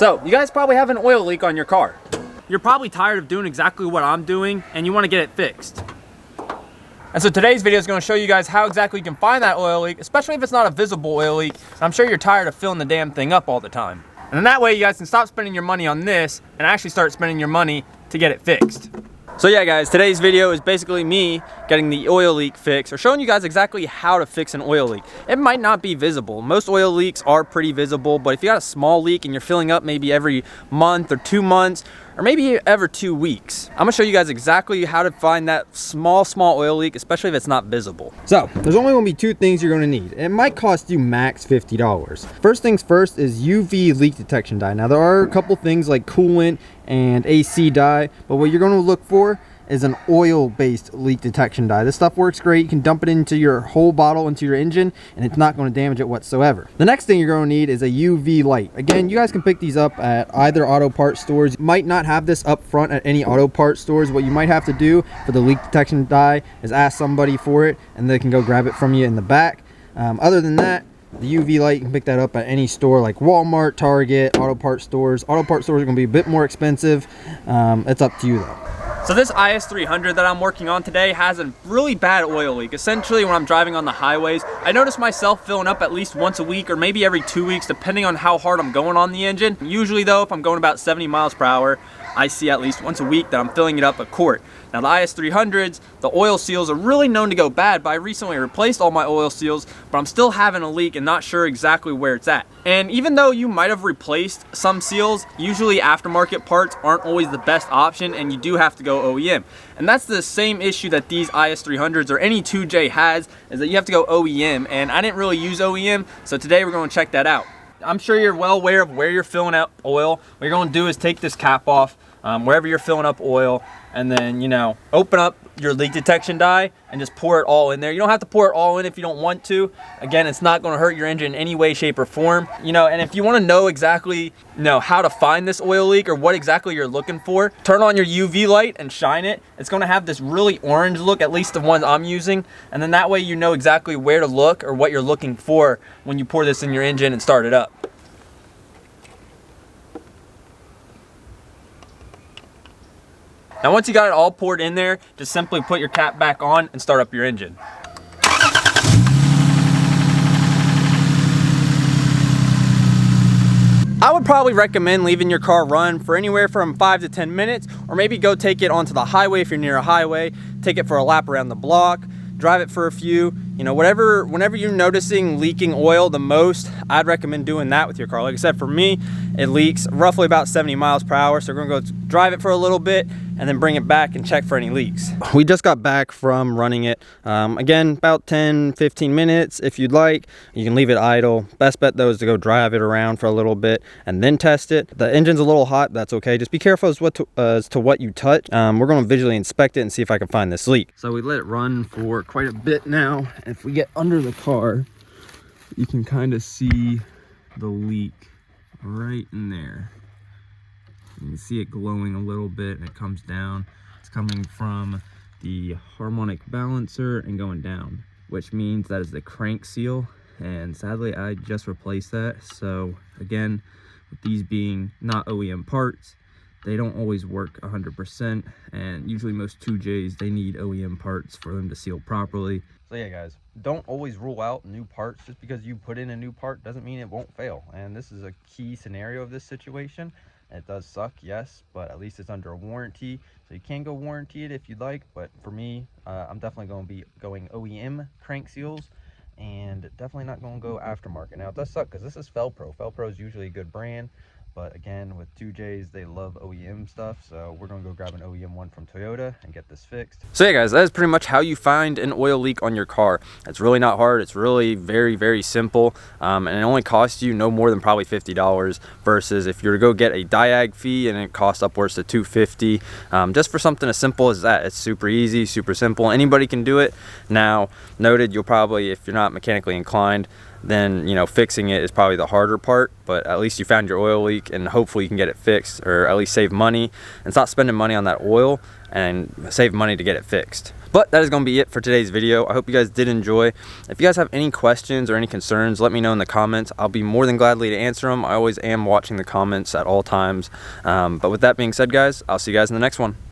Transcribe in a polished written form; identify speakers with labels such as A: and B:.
A: So, you guys probably have an oil leak on your car. You're probably tired of doing exactly what I'm doing and you want to get it fixed. And so today's video is going to show you guys how exactly you can find that oil leak, especially if it's not a visible oil leak. I'm sure you're tired of filling the damn thing up all the time. And then that way you guys can stop spending your money on this and actually start spending your money to get it fixed. So yeah guys, today's video is basically me getting the oil leak fixed, or showing you guys exactly how to fix an oil leak. It might not be visible. Most oil leaks are pretty visible, but if you got a small leak and you're filling up maybe every month or 2 months, or maybe every 2 weeks, I'm gonna show you guys exactly how to find that small oil leak, especially if it's not visible.
B: So there's only gonna be 2 things you're gonna need. It might cost you max $50. First things first is UV leak detection dye. Now there are a couple things like coolant and AC dye, but what you're gonna look for is an oil-based leak detection dye. This stuff works great. You can dump it into your whole bottle, into your engine, and it's not going to damage it whatsoever. The next thing you're going to need is a UV light. Again, you guys can pick these up at either auto parts stores. You might not have this up front at any auto parts stores. What you might have to do for the leak detection dye is ask somebody for it, and they can go grab it from you in the back. Other than that, the UV light, you can pick that up at any store like Walmart, Target, auto parts stores. Auto parts stores are going to be a bit more expensive. It's up to you though.
A: So this IS300 that I'm working on today has a really bad oil leak. Essentially, when I'm driving on the highways, I notice myself filling up at least once a week or maybe every 2 weeks, depending on how hard I'm going on the engine. Usually though, if I'm going about 70 miles per hour, I see at least once a week that I'm filling it up a quart. Now the IS300s, the oil seals are really known to go bad, but I recently replaced all my oil seals, but I'm still having a leak and not sure exactly where it's at. And even though you might have replaced some seals, usually aftermarket parts aren't always the best option and you do have to go OEM. And that's the same issue that these IS300s or any 2J has, is that you have to go OEM, and I didn't really use OEM, so today we're going to check that out. I'm sure you're well aware of where you're filling up oil. What you're going to do is take this cap off wherever you're filling up oil, and then, you know, open up your leak detection dye and just pour it all in there. You don't have to pour it all in if you don't want to. Again, it's not going to hurt your engine in any way, shape, or form. You know, and if you want to know exactly, how to find this oil leak or what exactly you're looking for, turn on your UV light and shine it. It's going to have this really orange look, at least the ones I'm using, and then that way you know exactly where to look or what you're looking for when you pour this in your engine and start it up. Now once you got it all poured in there, just simply put your cap back on and start up your engine. I would probably recommend leaving your car run for anywhere from 5 to 10 minutes, or maybe go take it onto the highway if you're near a highway, take it for a lap around the block, drive it for a few, whenever you're noticing leaking oil the most, I'd recommend doing that with your car. Like I said, for me, it leaks roughly about 70 miles per hour. So we're gonna go drive it for a little bit and then bring it back and check for any leaks. We just got back from running it. Again, about 10-15 minutes if you'd like. You can leave it idle. Best bet though is to go drive it around for a little bit and then test it. The engine's a little hot, that's okay. Just be careful as to what you touch. We're gonna visually inspect it and see if I can find this leak. So we let it run for quite a bit now. If we get under the car, you can kind of see the leak right in there. You can see it glowing a little bit and it comes down. It's coming from the harmonic balancer and going down, which means that is the crank seal, and sadly I just replaced that. So again, with these being not OEM parts, they don't always work 100%, and usually most 2Js, they need OEM parts for them to seal properly. So yeah guys, don't always rule out new parts. Just because you put in a new part doesn't mean it won't fail, and this is a key scenario of this situation. It does suck, yes, but at least it's under a warranty, so you can go warranty it if you'd like. But for me, I'm definitely going to be going OEM crank seals, and definitely not going to go aftermarket. Now it does suck because this is Felpro. Felpro is usually a good brand, but again, with 2Js, they love OEM stuff, so we're gonna go grab an OEM one from Toyota and get this fixed. So yeah guys, that is pretty much how you find an oil leak on your car. It's really not hard. It's really very, very simple, and it only costs you no more than probably $50, versus if you're to go get a diag fee and it costs upwards to $250, just for something as simple as that. It's super easy, super simple. Anybody can do it. Now, noted, you'll probably, if you're not mechanically inclined, then you know, fixing it is probably the harder part. But at least you found your oil leak, and hopefully you can get it fixed, or at least save money and stop spending money on that oil and save money to get it fixed. But that is going to be it for today's video. I hope you guys did enjoy. If you guys have any questions or any concerns, let me know in the comments. I'll be more than gladly to answer them. I always am watching the comments at all times. But with that being said, guys, I'll see you guys in the next one.